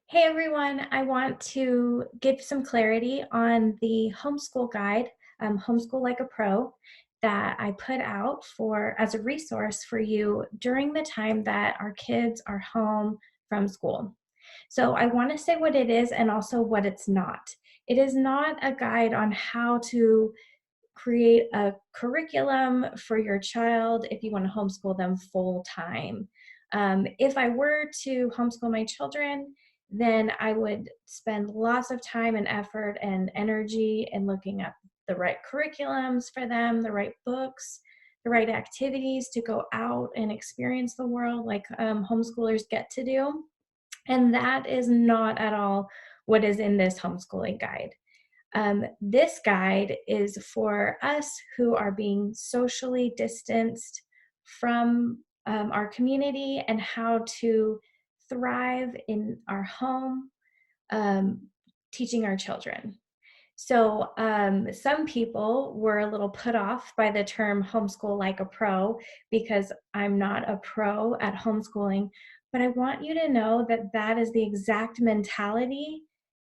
Hey everyone, I want to give some clarity on the homeschool guide, Homeschool Like a Pro, that I put out for as a resource for you during the time that our kids are home from school. So I want to say what it is and also what it's not. It is not a guide on how to create a curriculum for your child if you want to homeschool them full time. If I were to homeschool my children, then I would spend lots of time and effort and energy in looking up the right curriculums for them, the right books, the right activities to go out and experience the world like homeschoolers get to do. And that is not at all what is in this homeschooling guide. This guide is for us who are being socially distanced from our community and how to thrive in our home, um, teaching our children. So, some people were a little put off by the term homeschool like a pro because I'm not a pro at homeschooling. But I want you to know that that is the exact mentality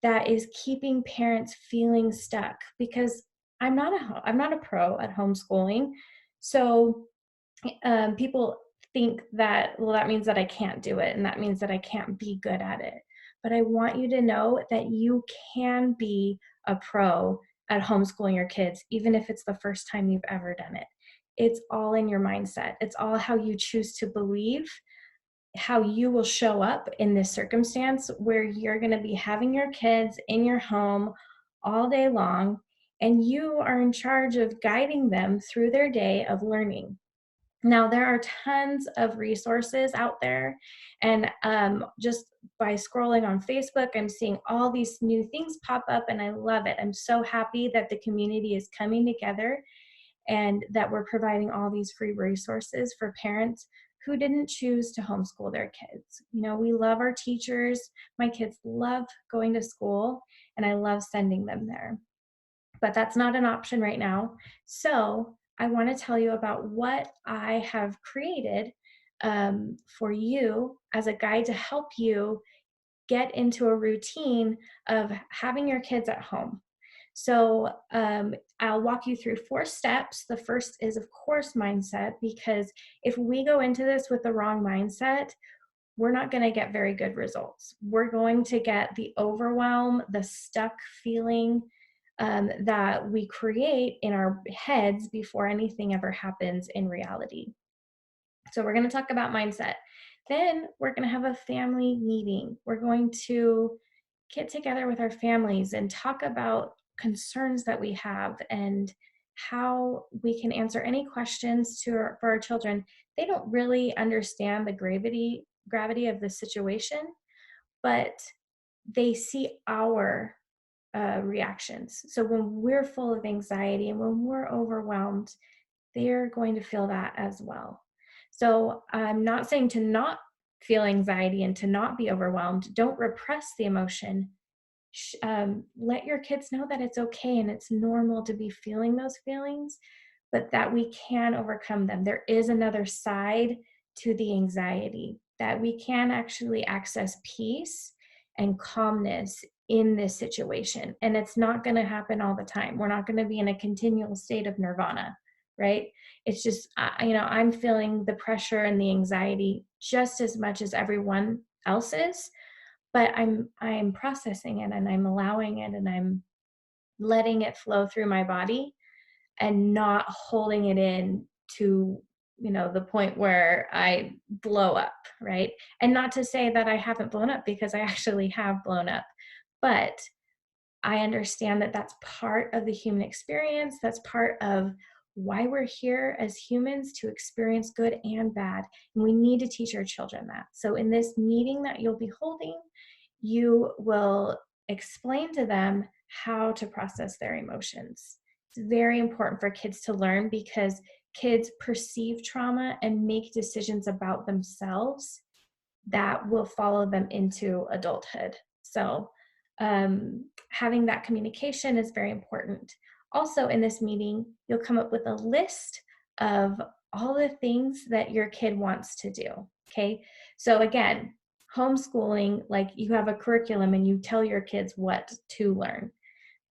that is keeping parents feeling stuck because I'm not a pro at homeschooling. So, people think that, well, that means that I can't do it and that means that I can't be good at it. But I want you to know that you can be a pro at homeschooling your kids, even if it's the first time you've ever done it. It's all in your mindset. It's all how you choose to believe, how you will show up in this circumstance where you're going to be having your kids in your home all day long, and you are in charge of guiding them through their day of learning. Now, there are tons of resources out there, and just by scrolling on Facebook, I'm seeing all these new things pop up, and I love it. I'm so happy that the community is coming together and that we're providing all these free resources for parents who didn't choose to homeschool their kids. You know, we love our teachers. My kids love going to school, and I love sending them there, but that's not an option right now. So I want to tell you about what I have created for you as a guide to help you get into a routine of having your kids at home. So I'll walk you through 4 steps. The first is, of course, mindset, because if we go into this with the wrong mindset, we're not going to get very good results. We're going to get the overwhelm, the stuck feeling that we create in our heads before anything ever happens in reality. So, we're going to talk about mindset. Then, we're going to have a family meeting. We're going to get together with our families and talk about concerns that we have and how we can answer any questions for our children. They don't really understand the gravity of the situation, but they see our reactions. So when we're full of anxiety and when we're overwhelmed, they're going to feel that as well. So I'm not saying to not feel anxiety and to not be overwhelmed. Don't repress the emotion. Let your kids know that it's okay and it's normal to be feeling those feelings, but that we can overcome them. There is another side to the anxiety, that we can actually access peace and calmness in this situation. And it's not going to happen all the time. We're not going to be in a continual state of nirvana, right? It's just, I'm feeling the pressure and the anxiety just as much as everyone else is, but I'm processing it and I'm allowing it and I'm letting it flow through my body and not holding it in to, the point where I blow up, right? And not to say that I haven't blown up, because I actually have blown up, but I understand that that's part of the human experience. That's part of why we're here as humans, to experience good and bad. And we need to teach our children that. So in this meeting that you'll be holding, you will explain to them how to process their emotions. It's very important for kids to learn, because kids perceive trauma and make decisions about themselves that will follow them into adulthood. So, having that communication is very important. Also, in this meeting, you'll come up with a list of all the things that your kid wants to do. Okay. So, again, homeschooling, like you have a curriculum and you tell your kids what to learn.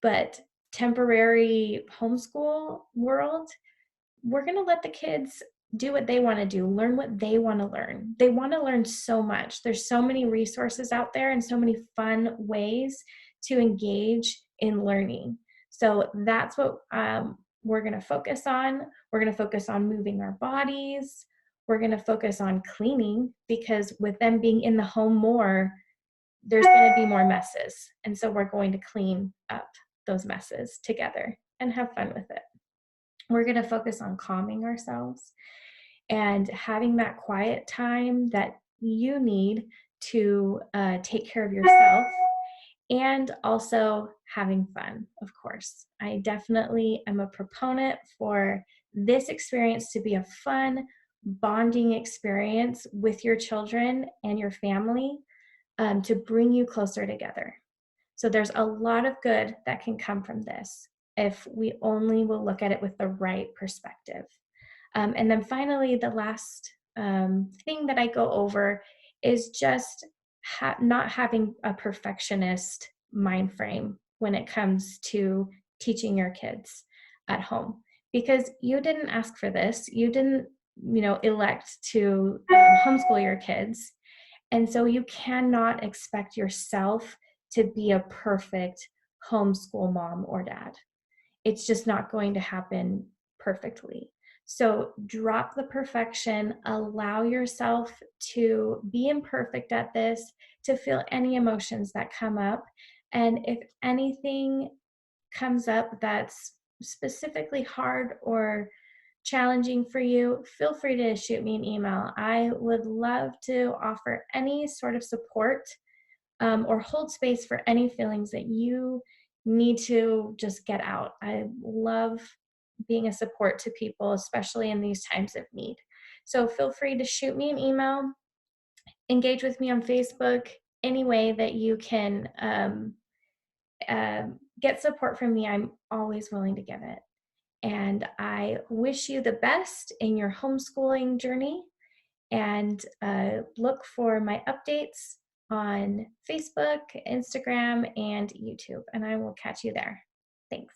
But temporary homeschool world, we're going to let the kids do what they want to do, learn what they want to learn. They want to learn so much. There's so many resources out there and so many fun ways to engage in learning. So that's what we're going to focus on. We're going to focus on moving our bodies. We're going to focus on cleaning, because with them being in the home more, there's going to be more messes. And so we're going to clean up those messes together and have fun with it. We're going to focus on calming ourselves and having that quiet time that you need to take care of yourself, and also having fun, of course. I definitely am a proponent for this experience to be a fun, bonding experience with your children and your family, to bring you closer together. So there's a lot of good that can come from this if we only will look at it with the right perspective. And then finally, the last thing that I go over is just not having a perfectionist mind frame when it comes to teaching your kids at home, because you didn't ask for this. You didn't, elect to homeschool your kids. And so you cannot expect yourself to be a perfect homeschool mom or dad. It's just not going to happen perfectly. So drop the perfection, allow yourself to be imperfect at this, to feel any emotions that come up. And if anything comes up that's specifically hard or challenging for you, feel free to shoot me an email. I would love to offer any sort of support, or hold space for any feelings that you need to just get out. I love being a support to people, especially in these times of need. So feel free to shoot me an email, engage with me on Facebook, any way that you can get support from me. I'm always willing to give it. And I wish you the best in your homeschooling journey, and look for my updates on Facebook, Instagram, and YouTube. And I will catch you there. Thanks.